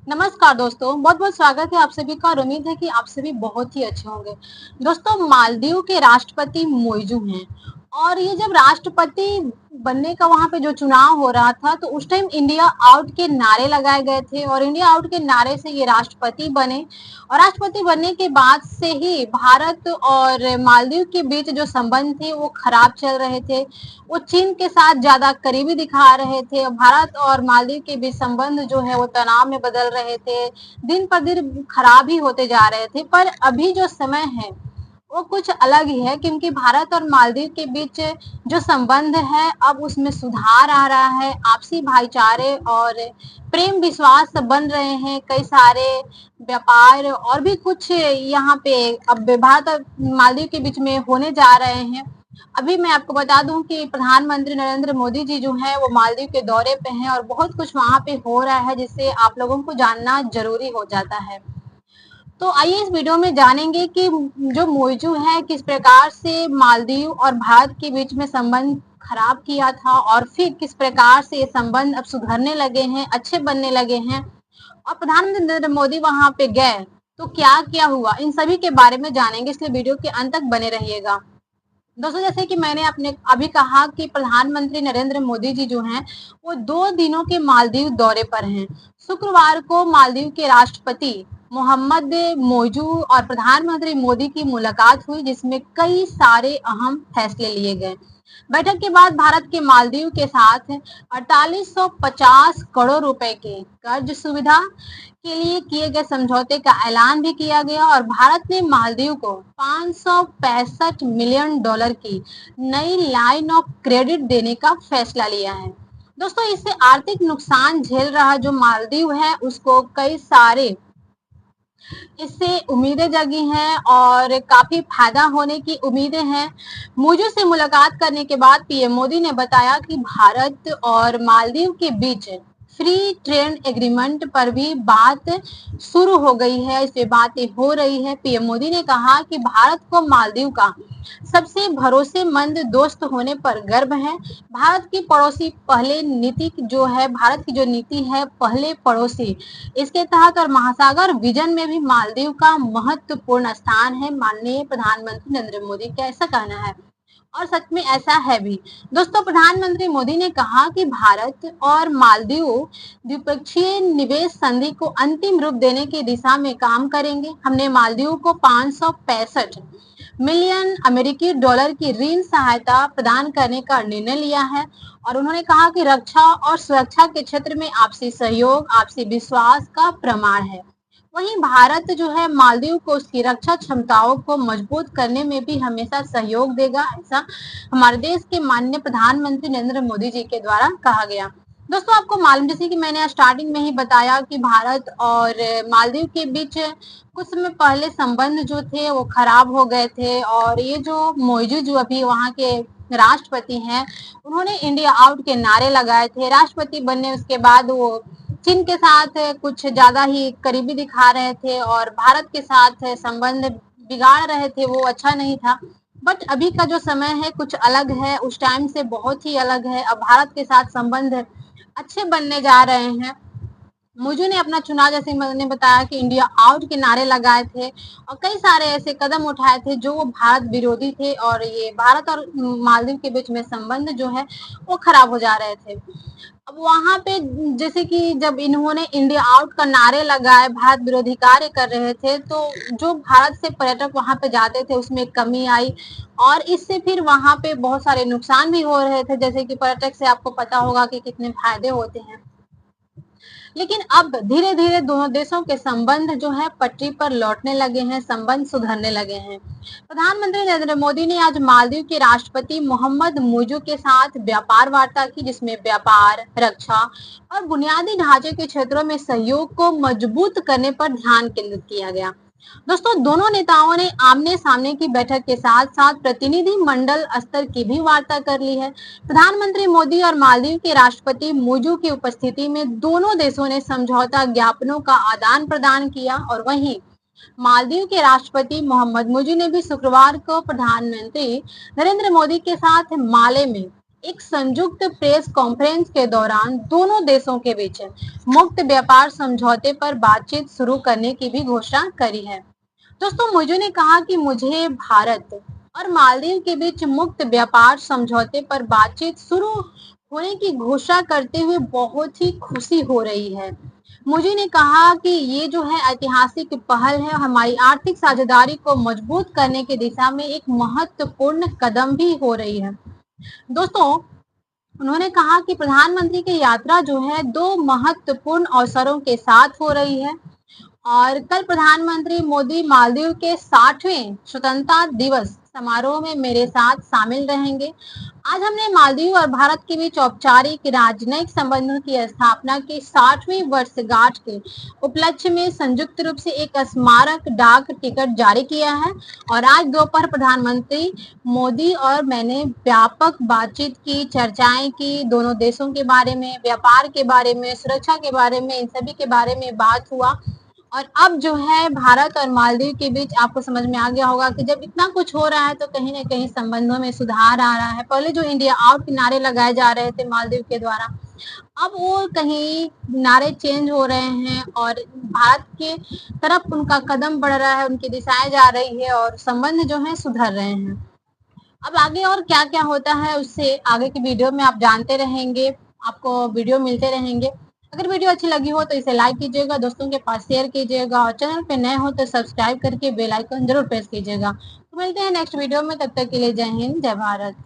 नमस्कार दोस्तों, बहुत बहुत स्वागत है आप सभी का और उम्मीद है कि आप सभी बहुत ही अच्छे होंगे। दोस्तों, मालदीव के राष्ट्रपति मोइजू हैं और ये जब राष्ट्रपति बनने का वहां पे जो चुनाव हो रहा था तो उस टाइम इंडिया आउट के नारे लगाए गए थे और इंडिया आउट के नारे से ये राष्ट्रपति बने। और राष्ट्रपति बनने के बाद से ही भारत और मालदीव के बीच जो संबंध थे वो खराब चल रहे थे। वो चीन के साथ ज्यादा करीबी दिखा रहे थे। भारत और मालदीव के बीच संबंध जो है वो तनाव में बदल रहे थे, दिन पर दिन खराब ही होते जा रहे थे। पर अभी जो समय है वो कुछ अलग ही है, क्योंकि भारत और मालदीव के बीच जो संबंध है अब उसमें सुधार आ रहा है। आपसी भाईचारे और प्रेम विश्वास बन रहे हैं। कई सारे व्यापार और भी कुछ यहाँ पे अब भारत और मालदीव के बीच में होने जा रहे हैं। अभी मैं आपको बता दूं कि प्रधानमंत्री नरेंद्र मोदी जी जो है वो मालदीव के दौरे पे हैं और बहुत कुछ वहां पे हो रहा है जिससे आप लोगों को जानना जरूरी हो जाता है। तो आइए इस वीडियो में जानेंगे कि जो मोइजू है किस प्रकार से मालदीव और भारत के बीच में संबंध खराब किया था और फिर किस प्रकार से ये संबंध अब सुधरने लगे हैं, अच्छे बनने लगे हैं और प्रधानमंत्री नरेंद्र मोदी वहां पे गए तो क्या क्या हुआ, इन सभी के बारे में जानेंगे। इसलिए वीडियो के अंत तक बने रहिएगा। दोस्तों, जैसे कि मैंने अपने अभी कहा कि प्रधानमंत्री नरेंद्र मोदी जी जो हैं वो 2 दिनों के मालदीव दौरे पर हैं। शुक्रवार को मालदीव के राष्ट्रपति मोहम्मद मोइजू और प्रधानमंत्री मोदी की मुलाकात हुई जिसमें कई सारे अहम फैसले लिए गए। बैठक के बाद भारत के मालदीव के साथ 4850 करोड़ रुपए के कर्ज सुविधा के लिए किए गए समझौते का ऐलान भी किया गया और भारत ने मालदीव को 565 मिलियन डॉलर की नई लाइन ऑफ क्रेडिट देने का फैसला लिया है। दोस्तों, इससे आर्थिक नुकसान झेल रहा जो मालदीव है उसको कई सारे इससे उम्मीदें जगी हैं और काफी फायदा होने की उम्मीदें हैं। मोदी से मुलाकात करने के बाद पीएम मोदी ने बताया कि भारत और मालदीव के बीच फ्री ट्रेड एग्रीमेंट पर भी बात शुरू हो गई है, इस पे बातें हो रही है। पीएम मोदी ने कहा कि भारत को मालदीव का सबसे भरोसेमंद दोस्त होने पर गर्व है। भारत की पड़ोसी पहले नीति जो है, भारत की जो नीति है पहले पड़ोसी, इसके तहत और महासागर विजन में भी मालदीव का महत्वपूर्ण स्थान है। माननीय प्रधानमंत्री नरेंद्र मोदी का ऐसा कहना है और सच में ऐसा है भी। दोस्तों, प्रधानमंत्री मोदी ने कहा कि भारत और मालदीव द्विपक्षीय निवेश संधि को अंतिम रूप देने की दिशा में काम करेंगे। हमने मालदीव को 565 मिलियन अमेरिकी डॉलर की ऋण सहायता प्रदान करने का निर्णय लिया है और उन्होंने कहा कि रक्षा और सुरक्षा के क्षेत्र में आपसी सहयोग, आपसी विश्वास का प्रमाण है। वहीं भारत जो है मालदीव को उसकी रक्षा क्षमताओं को मजबूत करने में भी हमेशा सहयोग देगा, ऐसा हमारे देश के माननीय प्रधानमंत्री नरेंद्र मोदी जी के द्वारा कहा गया। दोस्तों, आपको मालूम, जैसे कि मैंने स्टार्टिंग में ही बताया कि भारत और मालदीव के बीच कुछ समय पहले संबंध जो थे वो खराब हो गए थे और ये जो मोइजू जो अभी वहाँ के राष्ट्रपति हैं उन्होंने इंडिया आउट के नारे लगाए थे। राष्ट्रपति बनने उसके बाद वो चीन के साथ कुछ ज्यादा ही करीबी दिखा रहे थे और भारत के साथ संबंध बिगाड़ रहे थे, वो अच्छा नहीं था। बट अभी का जो समय है कुछ अलग है, उस टाइम से बहुत ही अलग है। अब भारत के साथ संबंध अच्छे बनने जा रहे हैं। मुझे ने अपना चुनाव, जैसे मैंने बताया कि इंडिया आउट के नारे लगाए थे और कई सारे ऐसे कदम उठाए थे जो भारत विरोधी थे और ये भारत और मालदीव के बीच में संबंध जो है वो खराब हो जा रहे थे। अब वहां पे जैसे कि जब इन्होंने इंडिया आउट का नारे लगाए, भारत विरोधी कार्य कर रहे थे, तो जो भारत से पर्यटक वहां पे जाते थे उसमें कमी आई और इससे फिर वहां पे बहुत सारे नुकसान भी हो रहे थे। जैसे कि पर्यटक से आपको पता होगा कि कितने फायदे होते हैं। लेकिन अब धीरे धीरे दोनों देशों के संबंध जो है पटरी पर लौटने लगे हैं, संबंध सुधरने लगे हैं। प्रधानमंत्री नरेंद्र मोदी ने आज मालदीव के राष्ट्रपति मोहम्मद मोइजू के साथ व्यापार वार्ता की जिसमें व्यापार, रक्षा और बुनियादी ढांचे के क्षेत्रों में सहयोग को मजबूत करने पर ध्यान केंद्रित किया गया। दोस्तों, दोनों नेताओं ने आमने सामने की बैठक के साथ साथ प्रतिनिधि मंडल स्तर की भी वार्ता कर ली है। प्रधानमंत्री मोदी और मालदीव के राष्ट्रपति मोइजू की उपस्थिति में दोनों देशों ने समझौता ज्ञापनों का आदान प्रदान किया और वहीं मालदीव के राष्ट्रपति मोहम्मद मोइजू ने भी शुक्रवार को प्रधानमंत्री नरेंद्र मोदी के साथ माले में एक संयुक्त प्रेस कॉन्फ्रेंस के दौरान दोनों देशों के बीच मुक्त व्यापार समझौते पर बातचीत शुरू करने की भी घोषणा करी है। दोस्तों मोइजू ने कहा कि मुझे भारत और मालदीव के बीच मुक्त व्यापार समझौते पर बातचीत शुरू होने की घोषणा करते हुए बहुत ही खुशी हो रही है। मोदी ने कहा कि ये जो है ऐतिहासिक पहल है, हमारी आर्थिक साझेदारी को मजबूत करने की दिशा में एक महत्वपूर्ण कदम भी हो रही है। दोस्तों उन्होंने कहा कि प्रधानमंत्री की यात्रा जो है दो महत्वपूर्ण अवसरों के साथ हो रही है और कल प्रधानमंत्री मोदी मालदीव के 60वें स्वतंत्रता दिवस समारोह में मेरे साथ शामिल रहेंगे। आज हमने मालदीव और भारत के बीच औपचारिक राजनयिक संबंधों की स्थापना की 60वीं वर्षगांठ के उपलक्ष्य में संयुक्त रूप से एक स्मारक डाक टिकट जारी किया है और आज दोपहर प्रधानमंत्री मोदी और मैंने व्यापक बातचीत की, चर्चाएं की, दोनों देशों के बारे में, व्यापार के बारे में, सुरक्षा के बारे में, इन सभी के बारे में बात हुआ। और अब जो है भारत और मालदीव के बीच आपको समझ में आ गया होगा कि जब इतना कुछ हो रहा है तो कहीं ना कहीं संबंधों में सुधार आ रहा है। पहले जो इंडिया आउट के नारे लगाए जा रहे थे मालदीव के द्वारा, अब वो कहीं नारे चेंज हो रहे हैं और भारत के तरफ उनका कदम बढ़ रहा है, उनकी दिशाएं जा रही है और संबंध जो है सुधर रहे हैं। अब आगे और क्या क्या होता है उससे आगे की वीडियो में आप जानते रहेंगे, आपको वीडियो मिलते रहेंगे। अगर वीडियो अच्छी लगी हो तो इसे लाइक कीजिएगा, दोस्तों के पास शेयर कीजिएगा और चैनल पे नए हो तो सब्सक्राइब करके बेल आइकन जरूर प्रेस कीजिएगा। तो मिलते हैं नेक्स्ट वीडियो में, तब तक के लिए जय हिंद, जय भारत।